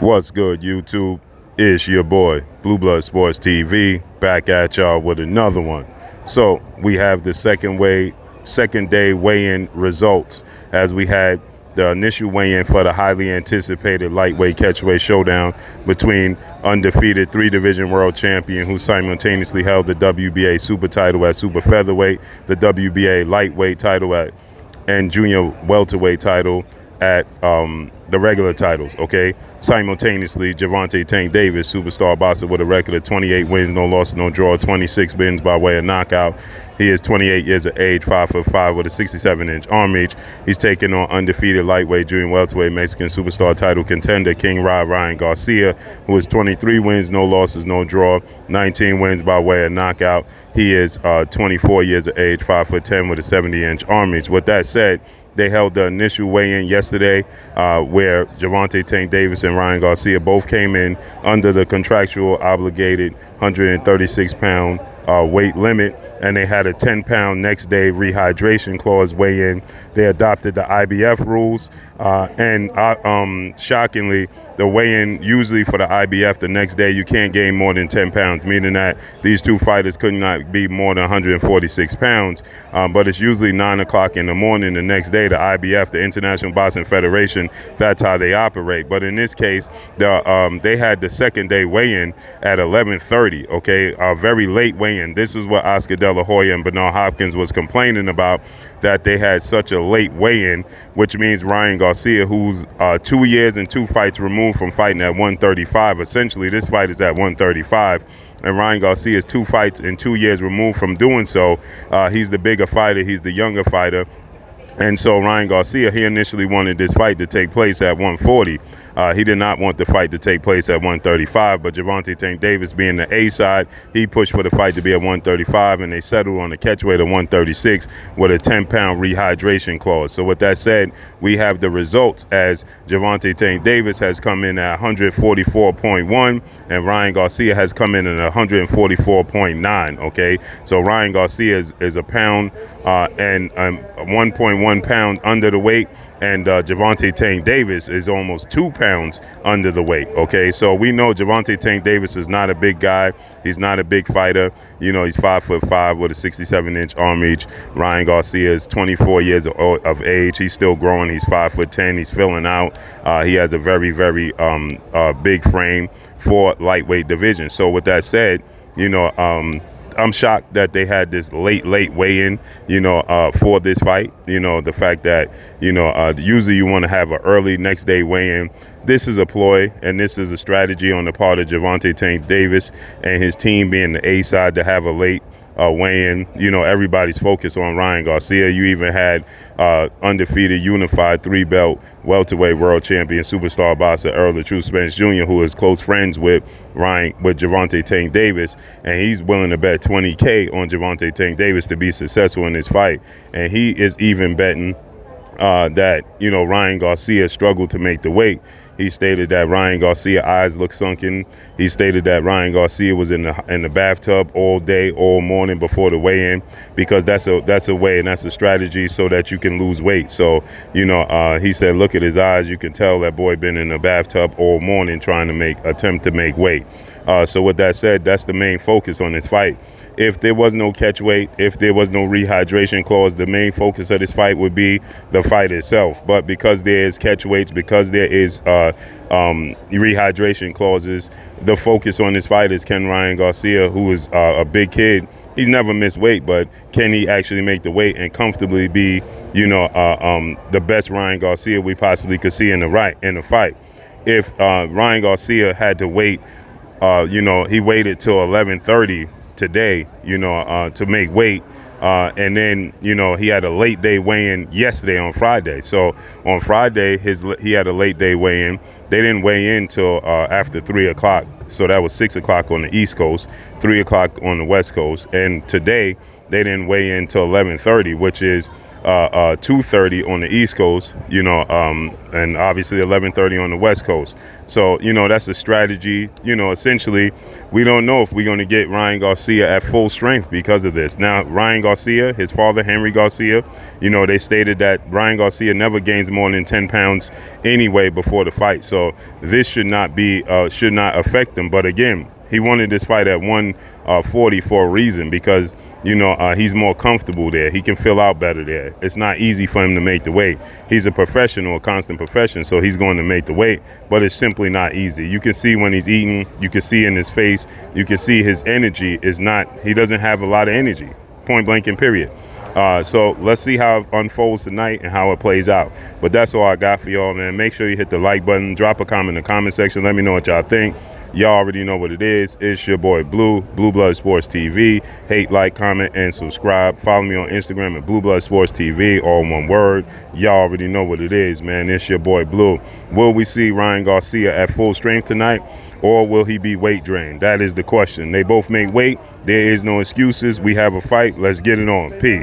What's good, YouTube? It's your boy, Blue Blood Sports TV, back at y'all with another one. So we have the second day weigh-in results, as we had the initial weigh-in for the highly anticipated lightweight catchweight showdown between undefeated three-division world champion who simultaneously held the WBA super title at super featherweight, the WBA lightweight title and junior welterweight title at the regular titles, okay? Simultaneously, Gervonta Tank Davis, superstar boxer with a record of 28 wins, no losses, no draw, 26 wins by way of knockout. He is 28 years of age, 5'5", with a 67-inch arm reach. He's taking on undefeated lightweight, junior welterweight, Mexican superstar title contender King Ryan Garcia, who is 23 wins, no losses, no draw, 19 wins by way of knockout. He is 24 years of age, 5'10", with a 70-inch arm reach. With that said, they held the initial weigh-in yesterday where Gervonta Tank Davis and Ryan Garcia both came in under the contractual obligated 136-pound weight limit, and they had a 10-pound next day rehydration clause weigh-in. They adopted the IBF rules, and shockingly, the weigh-in usually for the IBF the next day you can't gain more than 10 pounds, meaning that these two fighters could not be more than 146 pounds. But it's usually 9 o'clock in the morning the next day. The IBF, the International Boxing Federation, that's how they operate. But in this case, they had the second day weigh-in at 11:30. Okay, a very late weigh-in. This is what Oscar De La Hoya and Bernard Hopkins was complaining about, that they had such a late weigh-in, which means Ryan Garcia, who's 2 years and 2 fights removed from fighting at 135. Essentially, this fight is at 135, and Ryan Garcia is 2 fights and 2 years removed from doing so. He's the bigger fighter. He's the younger fighter. And so Ryan Garcia, he initially wanted this fight to take place at 140. He did not want the fight to take place at 135, but Gervonta Tank Davis, being the A side, he pushed for the fight to be at 135, and they settled on the catchweight of 136 with a 10-pound rehydration clause. So with that said, we have the results as Gervonta Tank Davis has come in at 144.1, and Ryan Garcia has come in at 144.9, okay? So Ryan Garcia is a pound and 1.1 pound under the weight, and Gervonta Tank Davis is almost 2 pounds under the weight, okay? So we know Gervonta Tank Davis is not a big guy. He's not a big fighter. You know, he's 5'5" with a 67-inch arm reach. Ryan Garcia is 24 years of age. He's still growing. He's 5'10". He's filling out. He has a very, very big frame for lightweight division. So with that said, you know, I'm shocked that they had this late weigh-in, you know, for this fight. You know, the fact that, you know, usually you want to have an early next day weigh-in. This is a ploy, and this is a strategy on the part of Gervonta Tank Davis and his team, being the A side, to have a late weigh-in. You know, everybody's focused on Ryan Garcia. You even had undefeated unified 3-belt welterweight world champion superstar boxer Earl the Truth Spence Jr., who is close friends with Gervonta Tank Davis, and he's willing to bet $20K on Gervonta Tank Davis to be successful in this fight. And he is even betting that, you know, Ryan Garcia struggled to make the weight. He stated that Ryan Garcia's eyes look sunken. He stated that Ryan Garcia was in the bathtub all day, all morning before the weigh-in, because that's a way and that's a strategy so that you can lose weight. So, you know, he said, look at his eyes. You can tell that boy been in the bathtub all morning trying to attempt to make weight. So with that said, that's the main focus on this fight. If there was no catch weight, if there was no rehydration clause, the main focus of this fight would be the fight itself. But because there is catch weights, because there is rehydration clauses, the focus on this fight is, can Ryan Garcia, who is a big kid, he's never missed weight, but can he actually make the weight and comfortably be, you know, the best Ryan Garcia we possibly could see in the fight? If Ryan Garcia had to wait, you know, he waited till 11:30 today, you know, to make weight, and then, you know, he had a late day weigh-in yesterday on Friday. So on Friday he had a late day weigh-in. They didn't weigh in till after 3 o'clock, so that was 6 o'clock on the East Coast, 3 o'clock on the West Coast, and today they didn't weigh in till 11:30, which is 2:30 on the East Coast, and obviously 11:30 on the West Coast. So, that's a strategy. Essentially, we don't know if we're going to get Ryan Garcia at full strength because of this. Now, Ryan Garcia, his father, Henry Garcia, they stated that Ryan Garcia never gains more than 10 pounds anyway before the fight. So this should not affect him. But again, he wanted this fight at 140 for a reason, because he's more comfortable there. He can fill out better there. It's not easy for him to make the weight. He's a professional, a constant profession, so he's going to make the weight, but it's simply not easy. You can see when he's eating, you can see in his face, you can see his energy he doesn't have a lot of energy, point blank and period. So let's see how it unfolds tonight and how it plays out. But that's all I got for y'all, man. Make sure you hit the like button, drop a comment in the comment section. Let me know what y'all think. Y'all already know what it is. It's your boy Blue Blood Sports TV. Hate, like, comment, and subscribe. Follow me on Instagram at Blue Blood Sports TV, all one word. Y'all already know what it is, man. It's your boy Blue. Will we see Ryan Garcia at full strength tonight, or will he be weight drained? That is the question. They both make weight. There is no excuses. We have a fight. Let's get it on. Peace.